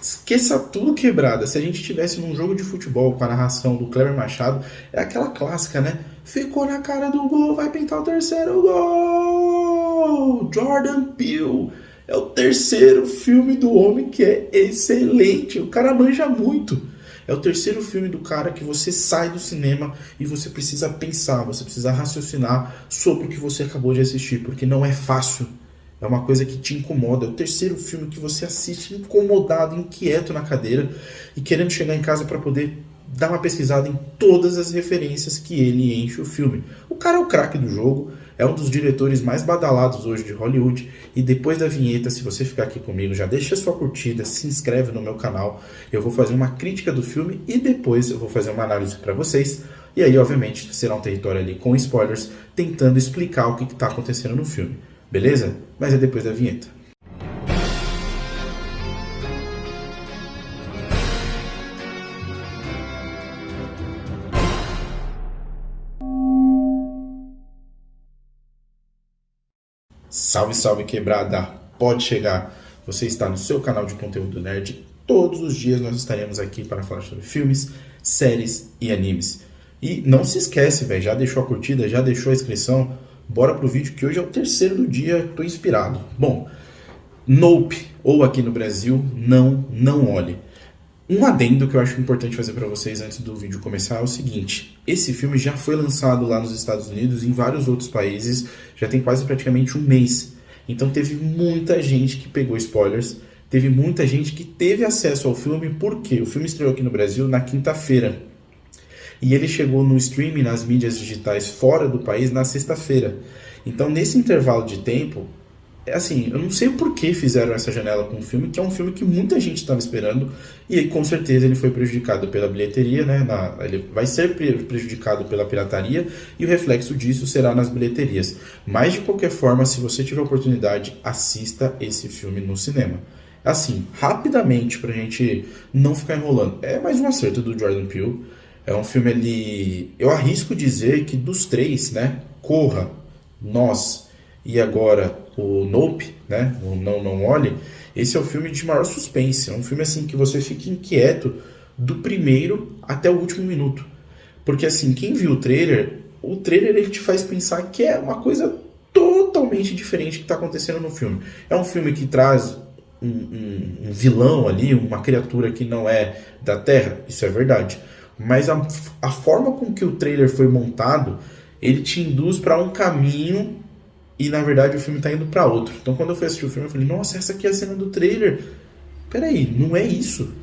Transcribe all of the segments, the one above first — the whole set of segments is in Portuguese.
Esqueça tudo, quebrada. Se a gente tivesse num jogo de futebol com a narração do Kleber Machado, é aquela clássica, né? Ficou na cara do gol, vai pintar o terceiro gol! Jordan Peele. É o terceiro filme do homem que é excelente. O cara manja muito. É o terceiro filme do cara que você sai do cinema e você precisa pensar, você precisa raciocinar sobre o que você acabou de assistir, porque não é fácil. É uma coisa que te incomoda. É o terceiro filme que você assiste incomodado, inquieto na cadeira e querendo chegar em casa para poder dar uma pesquisada em todas as referências que ele enche o filme. O cara é o craque do jogo, é um dos diretores mais badalados hoje de Hollywood. E depois da vinheta, se você ficar aqui comigo, já deixa sua curtida, se inscreve no meu canal. Eu vou fazer uma crítica do filme e depois eu vou fazer uma análise para vocês. E aí, obviamente, será um território ali com spoilers, tentando explicar o que está acontecendo no filme. Beleza? Mas é depois da vinheta. Salve, salve, quebrada! Pode chegar! Você está no seu canal de conteúdo nerd. Todos os dias nós estaremos aqui para falar sobre filmes, séries e animes. E não se esquece, velho, já deixou a curtida, já deixou a inscrição? Bora pro vídeo que hoje é o terceiro do dia, tô inspirado. Bom, Nope, ou aqui no Brasil, Não Olhe. Um adendo que eu acho importante fazer para vocês antes do vídeo começar é o seguinte: esse filme já foi lançado lá nos Estados Unidos e em vários outros países, já tem quase praticamente um mês. Então teve muita gente que pegou spoilers, teve muita gente que teve acesso ao filme, porque o filme estreou aqui no Brasil na quinta-feira. E ele chegou no streaming, nas mídias digitais fora do país, na sexta-feira. Então, nesse intervalo de tempo, eu não sei por que fizeram essa janela com o filme, que é um filme que muita gente estava esperando, e aí, com certeza ele foi prejudicado pela bilheteria, né? Ele vai ser prejudicado pela pirataria, e o reflexo disso será nas bilheterias. Mas, de qualquer forma, se você tiver oportunidade, assista esse filme no cinema. Assim, rapidamente, pra gente não ficar enrolando, é mais um acerto do Jordan Peele. É um filme ali, eu arrisco dizer que dos três, né, Corra, Nós e agora o Nope, né, o Não Olhe, esse é o filme de maior suspense. É um filme assim que você fica inquieto do primeiro até o último minuto. Porque assim, quem viu o trailer ele te faz pensar que é uma coisa totalmente diferente que está acontecendo no filme. É um filme que traz um vilão ali, uma criatura que não é da Terra, isso é verdade. Mas a forma com que o trailer foi montado, ele te induz para um caminho e na verdade o filme está indo para outro. Então quando eu fui assistir o filme eu falei, nossa, essa aqui é a cena do trailer. Peraí, não é isso.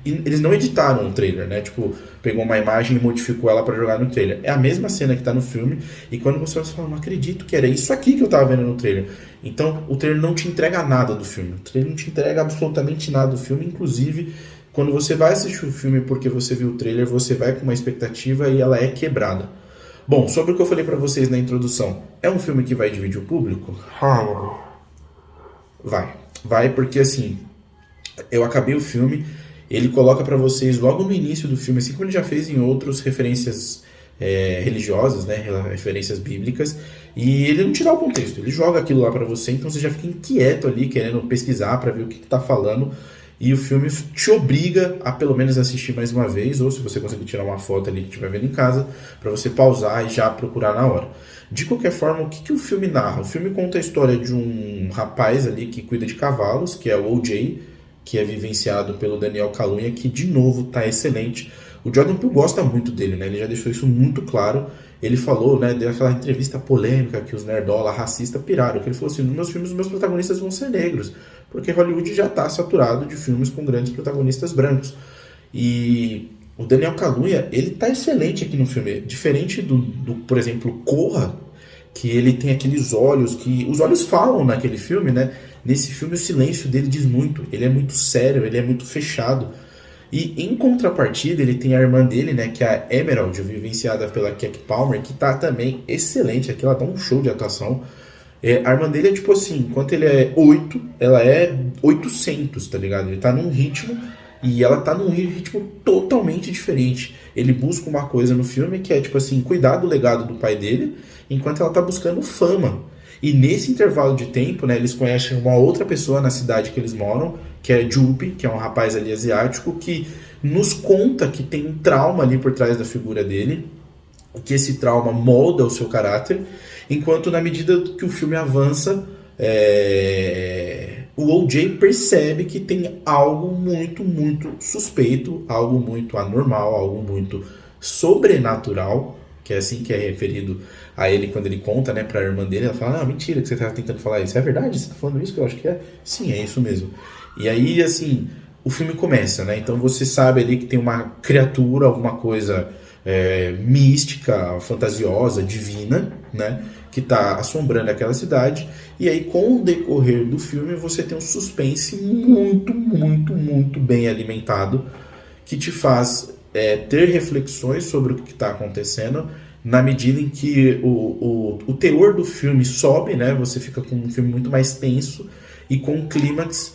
E eles não editaram o trailer, né? Tipo, pegou uma imagem e modificou ela para jogar no trailer. É a mesma cena que está no filme e quando você fala, não acredito que era isso aqui que eu estava vendo no trailer. Então o trailer não te entrega nada do filme. O trailer não te entrega absolutamente nada do filme, inclusive quando você vai assistir o filme porque você viu o trailer, você vai com uma expectativa e ela é quebrada. Bom, sobre o que eu falei pra vocês na introdução, é um filme que vai dividir o público? Vai porque assim, eu acabei o filme, ele coloca pra vocês logo no início do filme, assim como ele já fez em outros referências religiosas, né, referências bíblicas, e ele não te dá o contexto, ele joga aquilo lá pra você, então você já fica inquieto ali, querendo pesquisar pra ver o que tá falando. E o filme te obriga a pelo menos assistir mais uma vez, ou se você conseguir tirar uma foto ali que estiver vendo em casa, para você pausar e já procurar na hora. De qualquer forma, o que o filme narra? O filme conta a história de um rapaz ali que cuida de cavalos, que é o O.J., que é vivenciado pelo Daniel Kaluuya, que de novo está excelente. O Jordan Peele gosta muito dele, né? Ele já deixou isso muito claro. Ele falou, né, deu aquela entrevista polêmica que os nerdola racistas piraram, que ele falou assim, nos meus filmes os meus protagonistas vão ser negros, porque Hollywood já está saturado de filmes com grandes protagonistas brancos. E o Daniel Kaluuya, ele tá excelente aqui no filme, diferente do por exemplo, Corra, que ele tem aqueles olhos, que os olhos falam naquele filme, né? Nesse filme o silêncio dele diz muito, ele é muito sério, ele é muito fechado. E em contrapartida ele tem a irmã dele, né, que é a Emerald, vivenciada pela Keke Palmer, que tá também excelente, aqui ela dá um show de atuação. A irmã dele é tipo assim, enquanto ele é 8, ela é 800, tá ligado? Ele tá num ritmo e ela tá num ritmo totalmente diferente. Ele busca uma coisa no filme que é tipo assim, cuidar do legado do pai dele, enquanto ela tá buscando fama. E nesse intervalo de tempo, né, eles conhecem uma outra pessoa na cidade que eles moram, que é Jupe, que é um rapaz ali asiático, que nos conta que tem um trauma ali por trás da figura dele, que esse trauma molda o seu caráter, enquanto na medida que o filme avança, o O.J. percebe que tem algo muito, muito suspeito, algo muito anormal, algo muito sobrenatural, que é assim que é referido a ele quando ele conta, né, pra irmã dele. Ela fala, mentira que você tá tentando falar isso. É verdade? Você tá falando isso? Que eu acho que é. Sim, é isso mesmo. E aí, assim, o filme começa, né? Então você sabe ali que tem uma criatura, alguma coisa mística, fantasiosa, divina, né, que está assombrando aquela cidade. E aí, com o decorrer do filme, você tem um suspense muito, muito, muito bem alimentado, que te faz ter reflexões sobre o que está acontecendo, na medida em que o teor do filme sobe, né? Você fica com um filme muito mais tenso e com um clímax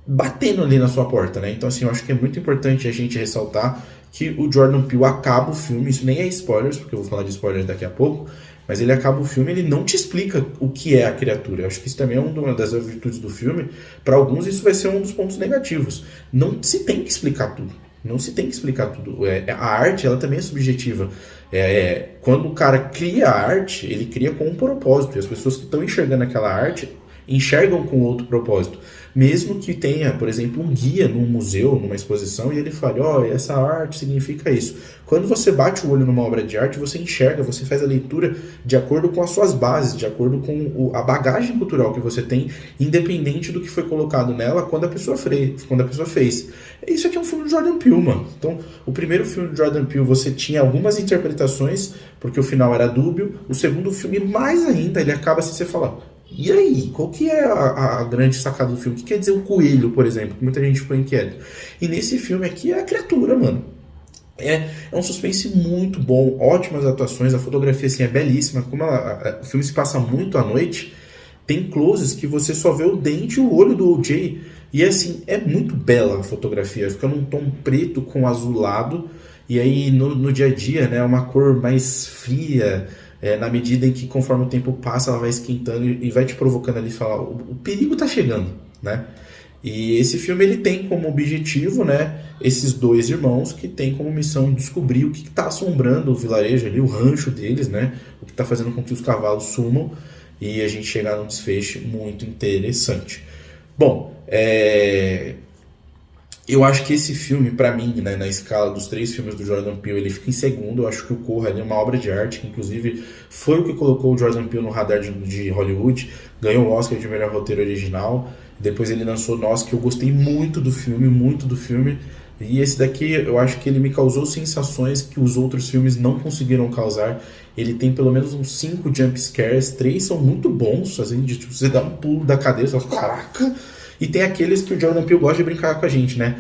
batendo ali na sua porta, né? Então, assim, eu acho que é muito importante a gente ressaltar que o Jordan Peele acaba o filme, isso nem é spoilers, porque eu vou falar de spoilers daqui a pouco, mas ele acaba o filme, ele não te explica o que é a criatura. Eu acho que isso também é uma das virtudes do filme. Para alguns isso vai ser um dos pontos negativos. Não se tem que explicar tudo. Não se tem que explicar tudo. A arte, ela também é subjetiva. Quando o cara cria a arte, ele cria com um propósito. E as pessoas que estão enxergando aquela arte enxergam com outro propósito. Mesmo que tenha, por exemplo, um guia num museu, numa exposição, e ele fale, essa arte significa isso. Quando você bate o olho numa obra de arte, você enxerga, você faz a leitura de acordo com as suas bases, de acordo com a bagagem cultural que você tem, independente do que foi colocado nela quando a pessoa fez. Isso aqui é um filme de Jordan Peele, mano. Então, o primeiro filme de Jordan Peele, você tinha algumas interpretações, porque o final era dúbio. O segundo filme, mais ainda, ele acaba assim, você fala... E aí, qual que é a grande sacada do filme? O que quer dizer o coelho, por exemplo? Que muita gente ficou inquieto. E nesse filme aqui é a criatura, mano. É um suspense muito bom, ótimas atuações, a fotografia assim, é belíssima. Como o filme se passa muito à noite, tem closes que você só vê o dente e o olho do O.J. E assim, é muito bela a fotografia, fica num tom preto com azulado. E aí no dia a dia, né, uma cor mais fria, na medida em que conforme o tempo passa ela vai esquentando e vai te provocando ali falar, o perigo tá chegando, né? E esse filme ele tem como objetivo, né, esses dois irmãos que tem como missão descobrir o que está assombrando o vilarejo ali, o rancho deles, né, o que está fazendo com que os cavalos sumam e a gente chegar num desfecho muito interessante. Bom, eu acho que esse filme, pra mim, né, na escala dos 3 filmes do Jordan Peele, ele fica em segundo. Eu acho que o Corra ali é uma obra de arte, que inclusive foi o que colocou o Jordan Peele no radar de Hollywood, ganhou o Oscar de melhor roteiro original, depois ele lançou Nós, que eu gostei muito do filme, e esse daqui eu acho que ele me causou sensações que os outros filmes não conseguiram causar. Ele tem pelo menos uns 5 jump scares, 3 são muito bons, assim, de tipo, você dá um pulo da cadeira e fala, caraca! E tem aqueles que o Jordan Peele gosta de brincar com a gente, né?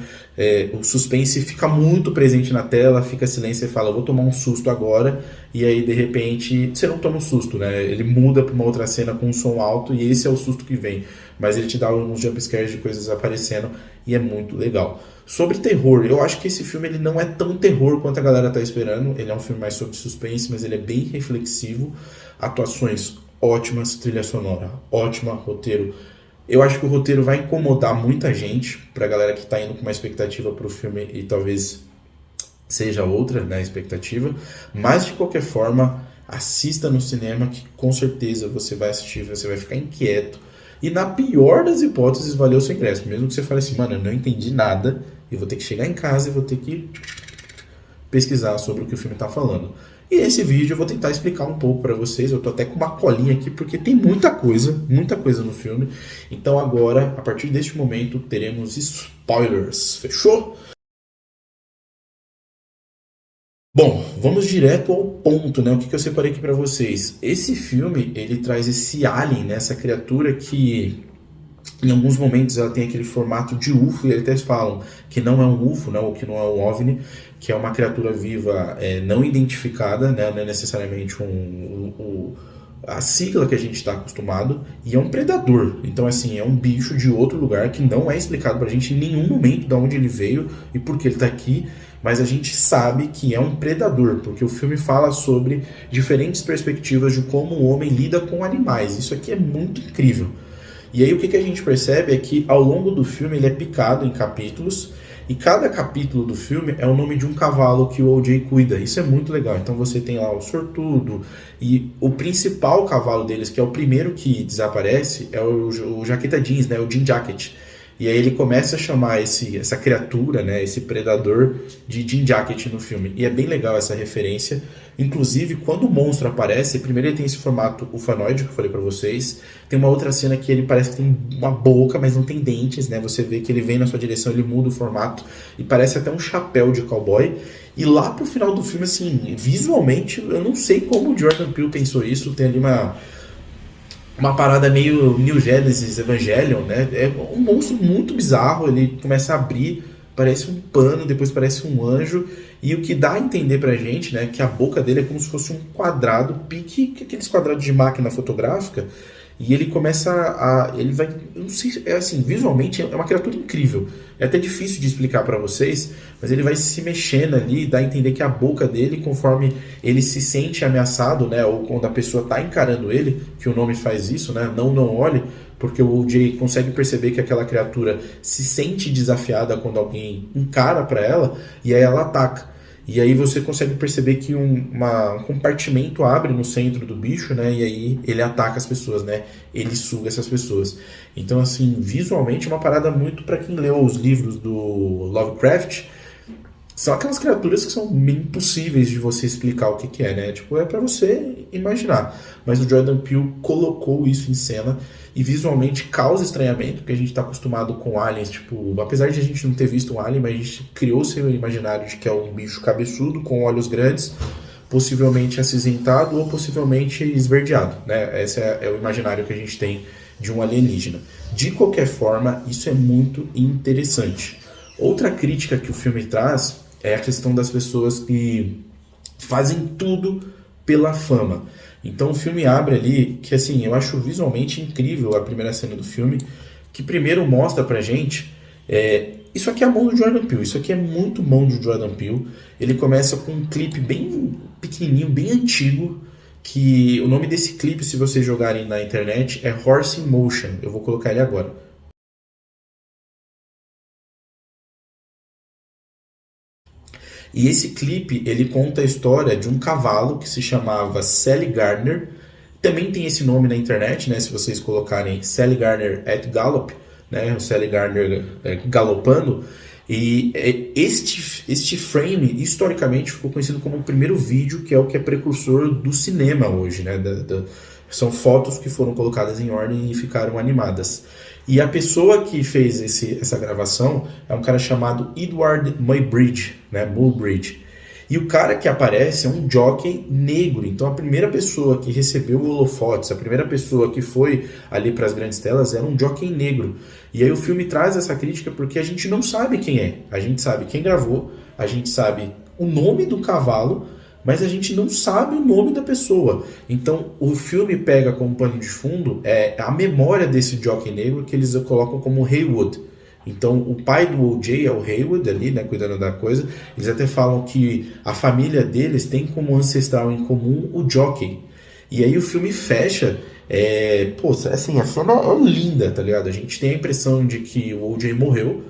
O suspense fica muito presente na tela, fica silêncio e fala, eu vou tomar um susto agora, e aí de repente você não toma um susto, né? Ele muda para uma outra cena com um som alto e esse é o susto que vem. Mas ele te dá alguns jumpscares de coisas aparecendo e é muito legal. Sobre terror, eu acho que esse filme ele não é tão terror quanto a galera tá esperando. Ele é um filme mais sobre suspense, mas ele é bem reflexivo. Atuações ótimas, trilha sonora ótima, roteiro. Eu acho que o roteiro vai incomodar muita gente, pra galera que tá indo com uma expectativa pro filme e talvez seja outra, né, expectativa. Mas, de qualquer forma, assista no cinema que com certeza você vai assistir, você vai ficar inquieto. E na pior das hipóteses, valeu o seu ingresso. Mesmo que você fale assim, mano, eu não entendi nada, e vou ter que chegar em casa e vou ter que pesquisar sobre o que o filme tá falando. E esse vídeo eu vou tentar explicar um pouco para vocês. Eu tô até com uma colinha aqui porque tem muita coisa no filme. Então agora, a partir deste momento, teremos spoilers. Fechou? Bom, vamos direto ao ponto, né? O que eu separei aqui para vocês? Esse filme, ele traz esse alien, né? Essa criatura que em alguns momentos ela tem aquele formato de UFO, e eles até falam que não é um UFO, né, ou que não é um OVNI, que é uma criatura viva não identificada, né, não é necessariamente a sigla que a gente está acostumado, e é um predador. Então, assim, é um bicho de outro lugar que não é explicado pra gente em nenhum momento de onde ele veio e por que ele tá aqui, mas a gente sabe que é um predador, porque o filme fala sobre diferentes perspectivas de como o homem lida com animais. Isso aqui é muito incrível. E aí o que a gente percebe é que ao longo do filme ele é picado em capítulos, e cada capítulo do filme é o nome de um cavalo que o O.J. cuida. Isso é muito legal. Então você tem lá o Sortudo, e o principal cavalo deles, que é o primeiro que desaparece, é o Jaqueta Jeans, né? O Jean Jacket. E aí ele começa a chamar essa criatura, né, esse predador, de Jean Jacket no filme. E é bem legal essa referência. Inclusive, quando o monstro aparece, primeiro ele tem esse formato ufanoide, que eu falei pra vocês. Tem uma outra cena que ele parece que tem uma boca, mas não tem dentes, né? Você vê que ele vem na sua direção, ele muda o formato e parece até um chapéu de cowboy. E lá pro final do filme, assim, visualmente, eu não sei como o Jordan Peele pensou isso. Tem ali uma parada meio New Genesis Evangelion, né? É um monstro muito bizarro, ele começa a abrir, parece um pano, depois parece um anjo, e o que dá a entender pra gente, né, que a boca dele é como se fosse um quadrado, pique aqueles quadrados de máquina fotográfica, e ele começa ele vai, eu não sei, é assim, visualmente é uma criatura incrível. É até difícil de explicar para vocês, mas ele vai se mexendo ali, dá a entender que a boca dele, conforme ele se sente ameaçado, né, ou quando a pessoa está encarando ele, que o nome faz isso, né, não olhe, porque o O.J. consegue perceber que aquela criatura se sente desafiada quando alguém encara para ela, e aí ela ataca. E aí você consegue perceber que um compartimento abre no centro do bicho, né? E aí ele ataca as pessoas, né? Ele suga essas pessoas. Então, assim, visualmente é uma parada muito para quem leu os livros do Lovecraft. São aquelas criaturas que são meio impossíveis de você explicar o que é, né? Tipo, é para você imaginar. Mas o Jordan Peele colocou isso em cena e visualmente causa estranhamento, porque a gente está acostumado com aliens, tipo, apesar de a gente não ter visto um alien, mas a gente criou o seu imaginário de que é um bicho cabeçudo, com olhos grandes, possivelmente acinzentado ou possivelmente esverdeado, né? Esse é o imaginário que a gente tem de um alienígena. De qualquer forma, isso é muito interessante. Outra crítica que o filme traz é a questão das pessoas que fazem tudo pela fama. Então o filme abre ali, que assim, eu acho visualmente incrível a primeira cena do filme, que primeiro mostra pra gente, isso aqui é a mão do Jordan Peele, isso aqui é muito mão do Jordan Peele. Ele começa com um clipe bem pequenininho, bem antigo, que o nome desse clipe, se vocês jogarem na internet, é Horse in Motion. Eu vou colocar ele agora. E esse clipe, ele conta a história de um cavalo que se chamava Sally Gardner. Também tem esse nome na internet, né? Se vocês colocarem Sally Gardner at Gallop, né? O Sally Gardner galopando. E este frame, historicamente, ficou conhecido como o primeiro vídeo, que é o que é precursor do cinema hoje, né? São fotos que foram colocadas em ordem e ficaram animadas. E a pessoa que fez essa gravação é um cara chamado Edward Muybridge, né? Muybridge. E o cara que aparece é um jockey negro. Então a primeira pessoa que recebeu o holofotes, a primeira pessoa que foi ali para as grandes telas era um jockey negro. E aí o filme traz essa crítica porque a gente não sabe quem é. A gente sabe quem gravou, a gente sabe o nome do cavalo, mas a gente não sabe o nome da pessoa. Então o filme pega como pano de fundo a memória desse jockey negro, que eles colocam como Haywood. Então o pai do O.J. é o Haywood ali, né, cuidando da coisa. Eles até falam que a família deles tem como ancestral em comum o jockey. E aí o filme fecha, assim, a cena é linda, tá ligado? A gente tem a impressão de que o O.J. morreu,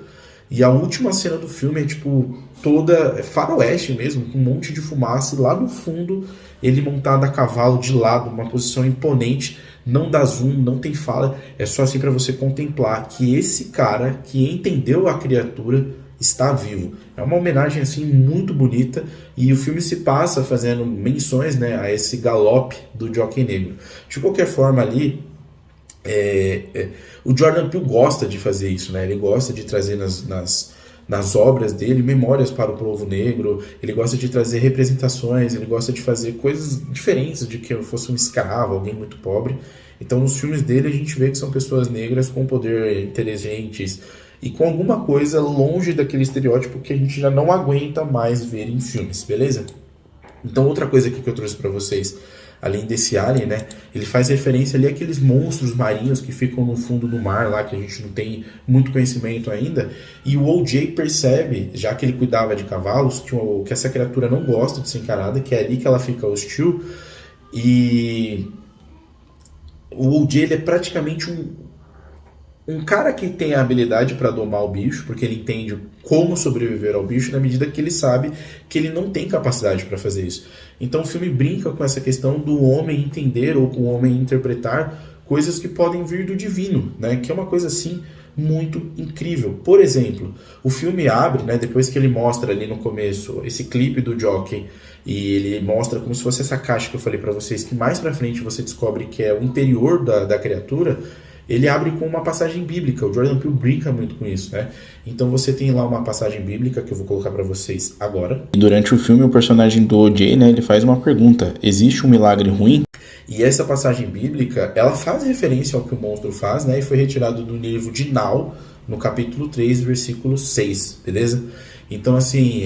e a última cena do filme é tipo toda faroeste mesmo, com um monte de fumaça, e lá no fundo ele montado a cavalo de lado, uma posição imponente, não dá zoom, não tem fala, é só assim para você contemplar que esse cara que entendeu a criatura está vivo. É uma homenagem assim muito bonita, e o filme se passa fazendo menções, né, a esse galope do jockey negro. De qualquer forma ali, o Jordan Peele gosta de fazer isso, né? Ele gosta de trazer nas obras dele memórias para o povo negro, ele gosta de trazer representações, ele gosta de fazer coisas diferentes de que eu fosse um escravo, alguém muito pobre. Então nos filmes dele a gente vê que são pessoas negras com poder, inteligentes e com alguma coisa longe daquele estereótipo que a gente já não aguenta mais ver em filmes, beleza? Então outra coisa aqui que eu trouxe para vocês, além desse alien, né, ele faz referência ali àqueles monstros marinhos que ficam no fundo do mar lá, que a gente não tem muito conhecimento ainda, e o O.J. percebe, já que ele cuidava de cavalos, que essa criatura não gosta de ser encarada, que é ali que ela fica hostil, e o O.J. ele é praticamente um cara que tem a habilidade para domar o bicho, porque ele entende como sobreviver ao bicho, na medida que ele sabe que ele não tem capacidade para fazer isso. Então o filme brinca com essa questão do homem entender ou com o homem interpretar coisas que podem vir do divino, né? Que é uma coisa assim muito incrível. Por exemplo, o filme abre, né, depois que ele mostra ali no começo esse clipe do Jockey e ele mostra como se fosse essa caixa que eu falei para vocês, que mais pra frente você descobre que é o interior da criatura. Ele abre com uma passagem bíblica. O Jordan Peele brinca muito com isso, né? Então você tem lá uma passagem bíblica que eu vou colocar para vocês agora. E durante o filme, o personagem do O.J., né, ele faz uma pergunta: existe um milagre ruim? E essa passagem bíblica, ela faz referência ao que o monstro faz, né? E foi retirado do livro de Now, no capítulo 3, versículo 6, beleza? Então, assim,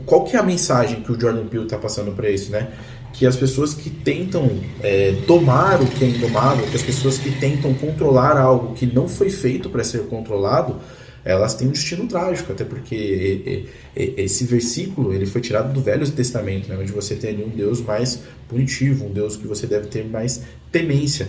qual que é a mensagem que o Jordan Peele está passando para isso, né? Que as pessoas que tentam domar o que é indomável, que as pessoas que tentam controlar algo que não foi feito para ser controlado, elas têm um destino trágico, até porque esse versículo ele foi tirado do Velho Testamento, né, onde você tem ali um Deus mais punitivo, um Deus que você deve ter mais temência.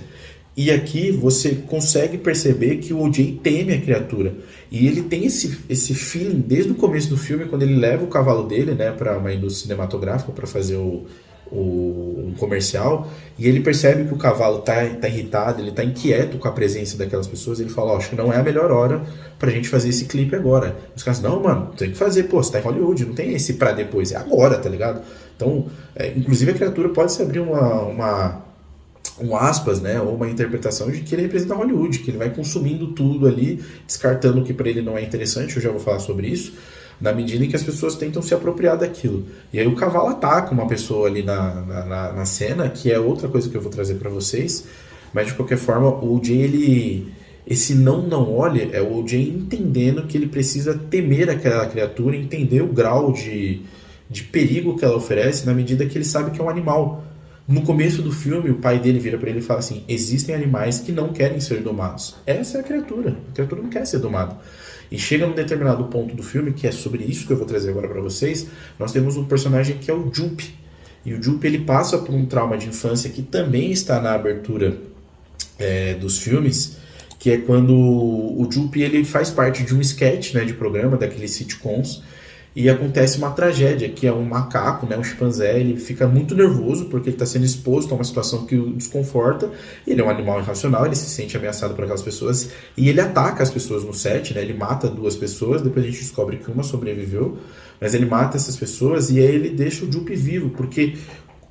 E aqui você consegue perceber que o O.J. teme a criatura. E ele tem esse feeling desde o começo do filme, quando ele leva o cavalo dele, né, para uma indústria cinematográfica para fazer um comercial, e ele percebe que o cavalo tá irritado, ele tá inquieto com a presença daquelas pessoas. Ele fala: acho que não é a melhor hora pra gente fazer esse clipe agora. Os caras: não, mano, tem que fazer, pô, você tá em Hollywood, não tem esse pra depois, é agora, tá ligado? Então, inclusive a criatura pode se abrir um aspas, né, ou uma interpretação de que ele representa Hollywood, que ele vai consumindo tudo ali, descartando o que para ele não é interessante. Eu já vou falar sobre isso, na medida em que as pessoas tentam se apropriar daquilo. E aí o cavalo ataca uma pessoa ali na cena, que é outra coisa que eu vou trazer para vocês, mas de qualquer forma, o O.J., esse não olhe, é o O.J. entendendo que ele precisa temer aquela criatura, entender o grau de perigo que ela oferece, na medida que ele sabe que é um animal. No começo do filme, o pai dele vira para ele e fala assim: existem animais que não querem ser domados. Essa é a criatura não quer ser domada. E chega num determinado ponto do filme, que é sobre isso que eu vou trazer agora para vocês, nós temos um personagem que é o Jupe. E o Jupe, ele passa por um trauma de infância que também está na abertura dos filmes, que é quando o Jupe, ele faz parte de um sketch, né, de programa, daqueles sitcoms, e acontece uma tragédia, que é um macaco, né, um chimpanzé. Ele fica muito nervoso porque ele está sendo exposto a uma situação que o desconforta. Ele é um animal irracional, ele se sente ameaçado por aquelas pessoas e ele ataca as pessoas no set, né? Ele mata 2 pessoas, depois a gente descobre que uma sobreviveu, mas ele mata essas pessoas e aí ele deixa o Jupe vivo, porque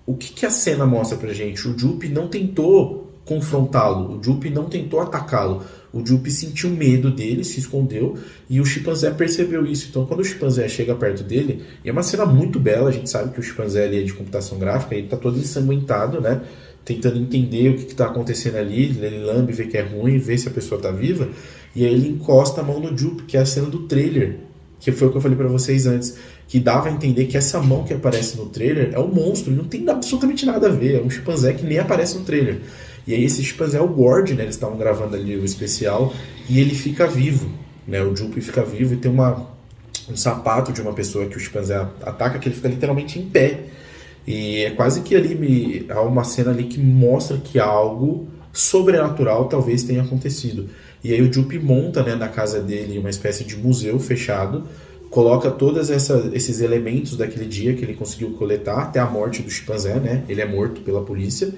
o que a cena mostra pra gente? O Jupe não tentou confrontá-lo, o Jupe não tentou atacá-lo. O Jupe sentiu medo dele, se escondeu, e o chimpanzé percebeu isso. Então, quando o chimpanzé chega perto dele, e é uma cena muito bela, a gente sabe que o chimpanzé ali é de computação gráfica, ele tá todo ensanguentado, né? Tentando entender o que tá acontecendo ali, ele lambe, vê que é ruim, vê se a pessoa tá viva, e aí ele encosta a mão no Jupe, que é a cena do trailer, que foi o que eu falei pra vocês antes, que dava a entender que essa mão que aparece no trailer é um monstro, e não tem absolutamente nada a ver, é um chimpanzé que nem aparece no trailer. E aí esse chimpanzé é o Gord, né? Eles estavam gravando ali o especial e ele fica vivo, né? O Jupe fica vivo e tem um sapato de uma pessoa que o chimpanzé ataca, que ele fica literalmente em pé. E é quase que ali há uma cena ali que mostra que algo sobrenatural talvez tenha acontecido. E aí o Jupe monta, né, na casa dele uma espécie de museu fechado, coloca todos esses elementos daquele dia que ele conseguiu coletar até a morte do chimpanzé, né? Ele é morto pela polícia.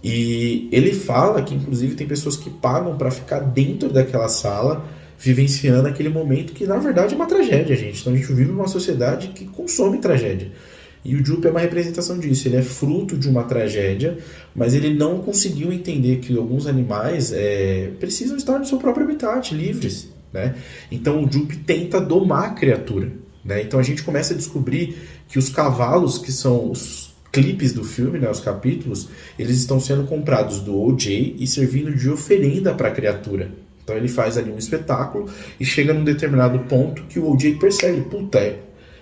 E ele fala que inclusive tem pessoas que pagam para ficar dentro daquela sala, vivenciando aquele momento que na verdade é uma tragédia, gente. Então a gente vive numa sociedade que consome tragédia. E o Jupe é uma representação disso. Ele é fruto de uma tragédia, mas ele não conseguiu entender que alguns animais precisam estar no seu próprio habitat, livres, né? Então o Jupe tenta domar a criatura, né? Então a gente começa a descobrir que os cavalos, que são os clipes do filme, né, os capítulos, eles estão sendo comprados do O.J. e servindo de oferenda para a criatura. Então ele faz ali um espetáculo e chega num determinado ponto que o O.J. percebe: puta,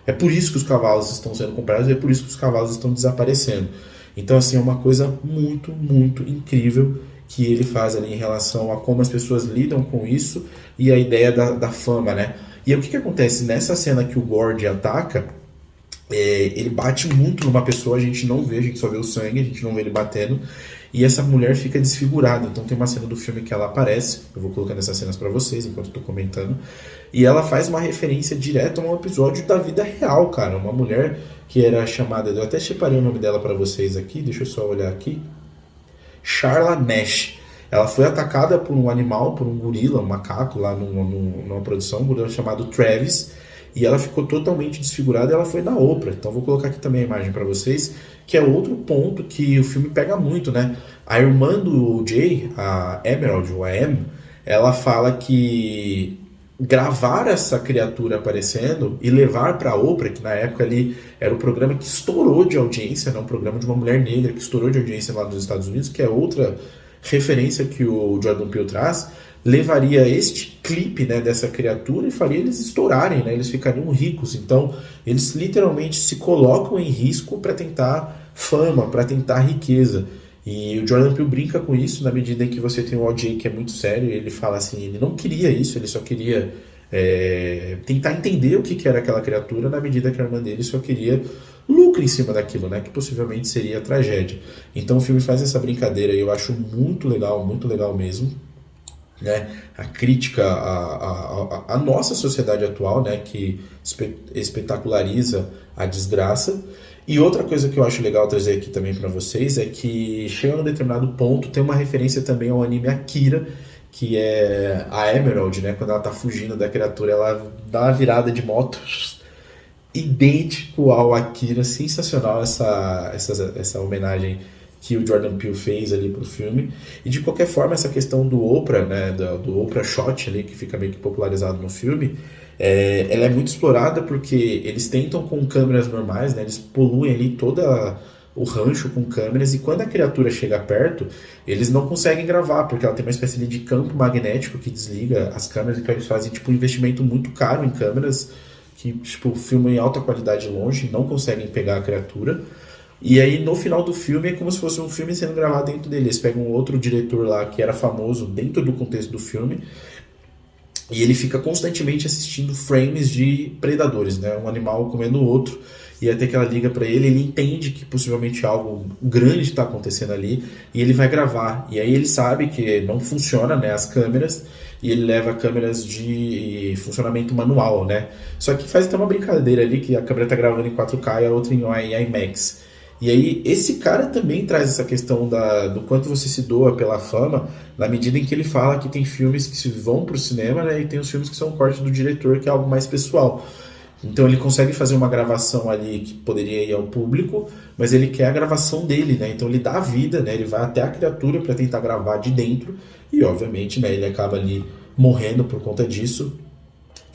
é por isso que os cavalos estão sendo comprados, é por isso que os cavalos estão desaparecendo. Então, assim, é uma coisa muito, muito incrível que ele faz ali em relação a como as pessoas lidam com isso e a ideia da fama, né? E aí, o que acontece? Nessa cena que o Gord ataca, ele bate muito numa pessoa, a gente não vê, a gente só vê o sangue, a gente não vê ele batendo. e essa mulher fica desfigurada. Então tem uma cena do filme que ela aparece, eu vou colocando essas cenas para vocês enquanto eu tô comentando, e ela faz uma referência direta a um episódio da vida real, cara. Uma mulher que era chamada, eu até separei o nome dela para vocês aqui, deixa eu só olhar aqui, Sharla Nash. Ela foi atacada por um animal, por um gorila, um macaco lá numa produção, um gorila chamado Travis, e ela ficou totalmente desfigurada e ela foi na Oprah. Então vou colocar aqui também a imagem para vocês, que é outro ponto que o filme pega muito, né? A irmã do Jay, a Emerald, ou a Em, ela fala que gravar essa criatura aparecendo e levar para a Oprah, que na época ali era o programa que estourou de audiência, né? Um programa de uma mulher negra que estourou de audiência lá nos Estados Unidos, que é outra referência que o Jordan Peele traz, levaria este clipe, né, dessa criatura e faria eles estourarem, né, eles ficariam ricos. Então eles literalmente se colocam em risco para tentar fama, para tentar riqueza. E o Jordan Peele brinca com isso na medida em que você tem o OJ, que é muito sério, e ele fala assim, ele não queria isso, ele só queria tentar entender o que era aquela criatura, na medida que a irmã dele só queria lucro em cima daquilo, né, que possivelmente seria tragédia. Então o filme faz essa brincadeira e eu acho muito legal mesmo, né, a crítica à nossa sociedade atual, né, que espetaculariza a desgraça. E outra coisa que eu acho legal trazer aqui também para vocês é que, chegando a um determinado ponto, tem uma referência também ao anime Akira, que é a Emerald, né, quando ela tá fugindo da criatura, ela dá uma virada de moto, idêntico ao Akira. Sensacional essa homenagem que o Jordan Peele fez ali pro filme. E de qualquer forma, essa questão do Oprah, né, do Oprah Shot ali, que fica meio que popularizado no filme, ela é muito explorada porque eles tentam com câmeras normais, né, eles poluem ali toda o rancho com câmeras, e quando a criatura chega perto, eles não conseguem gravar, porque ela tem uma espécie de campo magnético que desliga as câmeras, então eles fazem tipo um investimento muito caro em câmeras que tipo, filmam em alta qualidade longe, não conseguem pegar a criatura. E aí no final do filme é como se fosse um filme sendo gravado dentro dele. Eles pegam outro diretor lá que era famoso dentro do contexto do filme, e ele fica constantemente assistindo frames de predadores, né? Um animal comendo o outro, e até que ela liga para ele, ele entende que possivelmente algo grande está acontecendo ali, e ele vai gravar. E aí ele sabe que não funciona, né, as câmeras, e ele leva câmeras de funcionamento manual, né? Só que faz até uma brincadeira ali, que a câmera tá gravando em 4K e a outra em IMAX. E aí esse cara também traz essa questão do quanto você se doa pela fama, na medida em que ele fala que tem filmes que se vão pro cinema, né, e tem os filmes que são corte do diretor, que é algo mais pessoal. Então ele consegue fazer uma gravação ali que poderia ir ao público, mas ele quer a gravação dele, né? Então ele dá a vida, né? Ele vai até a criatura para tentar gravar de dentro, e obviamente, né, ele acaba ali morrendo por conta disso.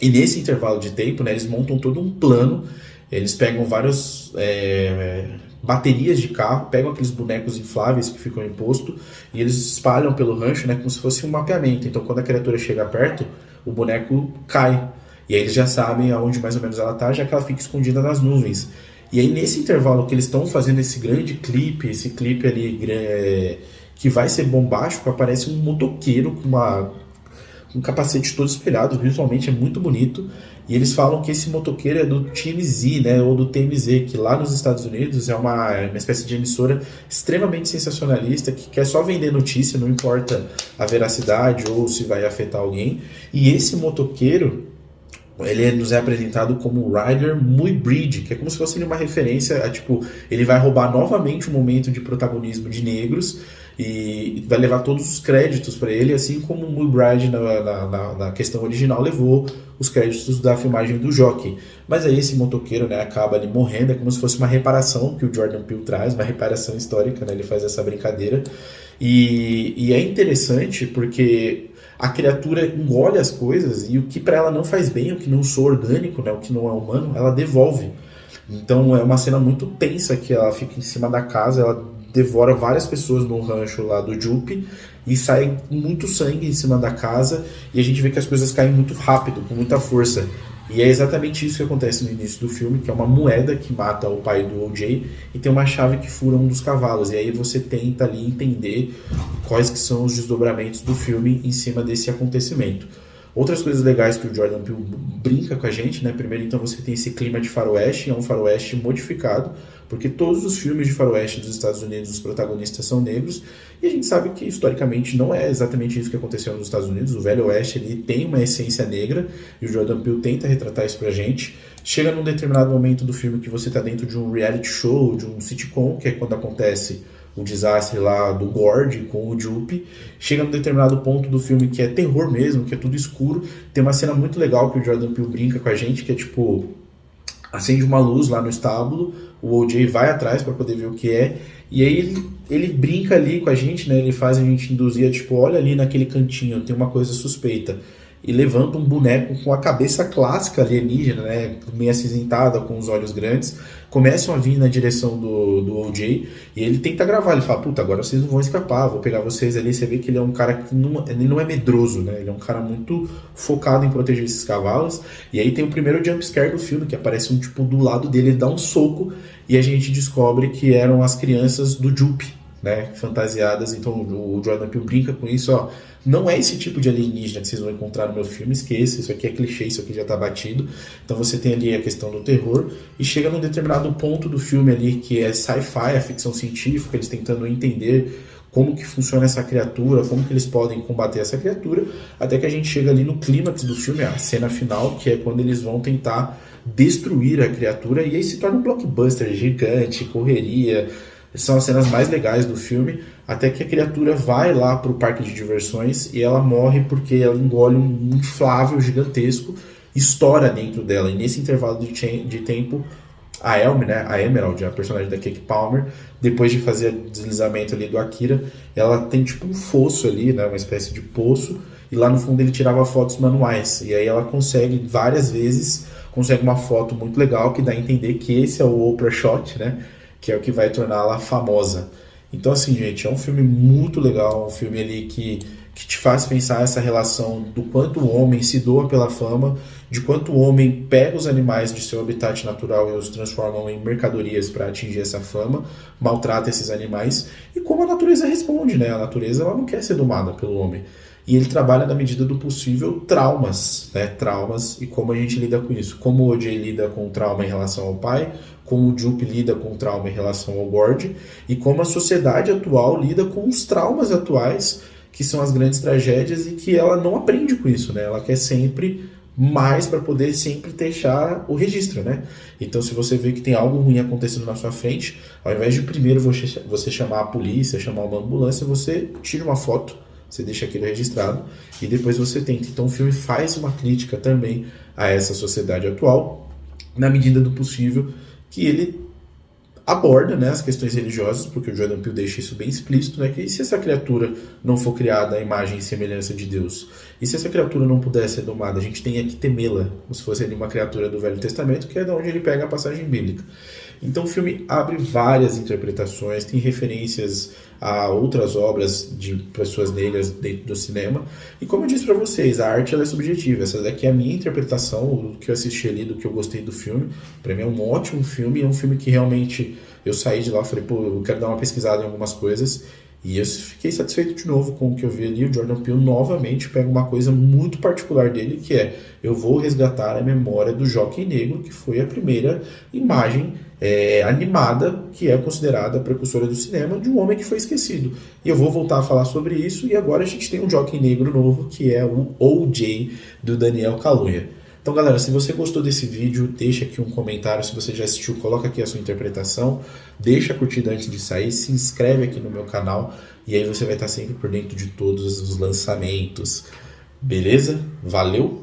E nesse intervalo de tempo, né, eles montam todo um plano, eles pegam várias baterias de carro, pegam aqueles bonecos infláveis que ficam em posto, e eles espalham pelo rancho, né, como se fosse um mapeamento. Então quando a criatura chega perto, o boneco cai. E aí eles já sabem aonde mais ou menos ela tá, já que ela fica escondida nas nuvens. E aí nesse intervalo que eles estão fazendo esse grande clipe, esse clipe ali que vai ser bombástico, aparece um motoqueiro com um capacete todo espelhado, visualmente é muito bonito. E eles falam que esse motoqueiro é do TMZ, né, ou do TMZ, que lá nos Estados Unidos é uma espécie de emissora extremamente sensacionalista, que quer só vender notícia, não importa a veracidade ou se vai afetar alguém. E esse motoqueiro, ele nos é apresentado como Ryder Muybridge, que é como se fosse uma referência a, tipo, ele vai roubar novamente um momento de protagonismo de negros e vai levar todos os créditos para ele, assim como o Muybridge na questão original levou os créditos da filmagem do Jockey. Mas aí esse motoqueiro, né, acaba ali morrendo, é como se fosse uma reparação que o Jordan Peele traz, uma reparação histórica, né, ele faz essa brincadeira. E é interessante porque a criatura engole as coisas, e o que para ela não faz bem, o que não soa orgânico, né, o que não é humano, ela devolve. Então é uma cena muito tensa, que ela fica em cima da casa, ela devora várias pessoas no rancho lá do Jupe, e sai muito sangue em cima da casa, e a gente vê que as coisas caem muito rápido, com muita força. E é exatamente isso que acontece no início do filme, que é uma moeda que mata o pai do O.J. e tem uma chave que fura um dos cavalos. E aí você tenta ali entender quais que são os desdobramentos do filme em cima desse acontecimento. Outras coisas legais que o Jordan Peele brinca com a gente, né? Primeiro, então, você tem esse clima de faroeste, é um faroeste modificado, porque todos os filmes de faroeste dos Estados Unidos, os protagonistas são negros, e a gente sabe que, historicamente, não é exatamente isso que aconteceu nos Estados Unidos. O Velho Oeste, ele tem uma essência negra, e o Jordan Peele tenta retratar isso pra gente. Chega num determinado momento do filme que você tá dentro de um reality show, de um sitcom, que é quando acontece o desastre lá do Gord com o Jupe. Chega num determinado ponto do filme que é terror mesmo, que é tudo escuro. Tem uma cena muito legal que o Jordan Peele brinca com a gente, que é tipo, acende uma luz lá no estábulo, o O.J. vai atrás para poder ver o que é, e aí ele brinca ali com a gente, né? Ele faz a gente induzir, tipo, olha ali naquele cantinho, tem uma coisa suspeita. E levanta um boneco com a cabeça clássica alienígena, né, meio acinzentada, com os olhos grandes, começam a vir na direção do O.J. e ele tenta gravar, ele fala, puta, agora vocês não vão escapar, vou pegar vocês ali. Você vê que ele é um cara que ele não é medroso, né, ele é um cara muito focado em proteger esses cavalos. E aí tem o primeiro jumpscare do filme, que aparece um tipo do lado dele, ele dá um soco, e a gente descobre que eram as crianças do Jupe, né, fantasiadas. Então o Jordan Peele brinca com isso, ó, não é esse tipo de alienígena que vocês vão encontrar no meu filme, esqueça, isso aqui é clichê, isso aqui já tá batido. Então você tem ali a questão do terror, e chega num determinado ponto do filme ali, que é sci-fi, a ficção científica, eles tentando entender como que funciona essa criatura, como que eles podem combater essa criatura, até que a gente chega ali no clímax do filme, a cena final, que é quando eles vão tentar destruir a criatura, e aí se torna um blockbuster gigante, correria. São as cenas mais legais do filme, até que a criatura vai lá pro parque de diversões e ela morre porque ela engole um inflável gigantesco, estoura dentro dela. E nesse intervalo de tempo, a Elme, né, a Emerald, a personagem da Keke Palmer, depois de fazer o deslizamento ali do Akira, ela tem tipo um fosso ali, né, uma espécie de poço, e lá no fundo ele tirava fotos manuais. E aí ela consegue várias vezes, consegue uma foto muito legal que dá a entender que esse é o Oprah Shot, né, que é o que vai torná-la famosa. Então, assim, gente, é um filme muito legal, um filme ali que te faz pensar essa relação do quanto o homem se doa pela fama, de quanto o homem pega os animais de seu habitat natural e os transforma em mercadorias para atingir essa fama, maltrata esses animais, e como a natureza responde, né? A natureza, ela não quer ser domada pelo homem. E ele trabalha, na medida do possível, traumas, né? Traumas, e como a gente lida com isso. Como o O.J. lida com o trauma em relação ao pai, como o Jupe lida com o trauma em relação ao Gord, e como a sociedade atual lida com os traumas atuais, que são as grandes tragédias, e que ela não aprende com isso, né? Ela quer sempre mais para poder sempre deixar o registro, né? Então, se você vê que tem algo ruim acontecendo na sua frente, ao invés de primeiro você chamar a polícia, chamar uma ambulância, você tira uma foto, você deixa aquilo registrado e depois você tenta. Então o filme faz uma crítica também a essa sociedade atual, na medida do possível, que ele aborda, né, as questões religiosas, porque o Jordan Peele deixa isso bem explícito, né, que se essa criatura não for criada à imagem e semelhança de Deus, e se essa criatura não puder ser domada, a gente tem que temê-la, como se fosse ali uma criatura do Velho Testamento, que é de onde ele pega a passagem bíblica. Então o filme abre várias interpretações, tem referências a outras obras de pessoas negras dentro do cinema, e como eu disse para vocês, a arte ela é subjetiva. Essa daqui é a minha interpretação, do que eu assisti ali, do que eu gostei do filme. Para mim é um ótimo filme, é um filme que realmente eu saí de lá e falei, pô, eu quero dar uma pesquisada em algumas coisas, e eu fiquei satisfeito de novo com o que eu vi ali. O Jordan Peele novamente pega uma coisa muito particular dele, que é, eu vou resgatar a memória do Jockey Negro, que foi a primeira imagem animada, que é considerada a precursora do cinema, de um homem que foi esquecido. E eu vou voltar a falar sobre isso, e agora a gente tem um Jockey Negro novo, que é o O.J. do Daniel Kaluuya. Então, galera, se você gostou desse vídeo, deixa aqui um comentário. Se você já assistiu, coloca aqui a sua interpretação. Deixa a curtida antes de sair, se inscreve aqui no meu canal, e aí você vai estar sempre por dentro de todos os lançamentos. Beleza? Valeu!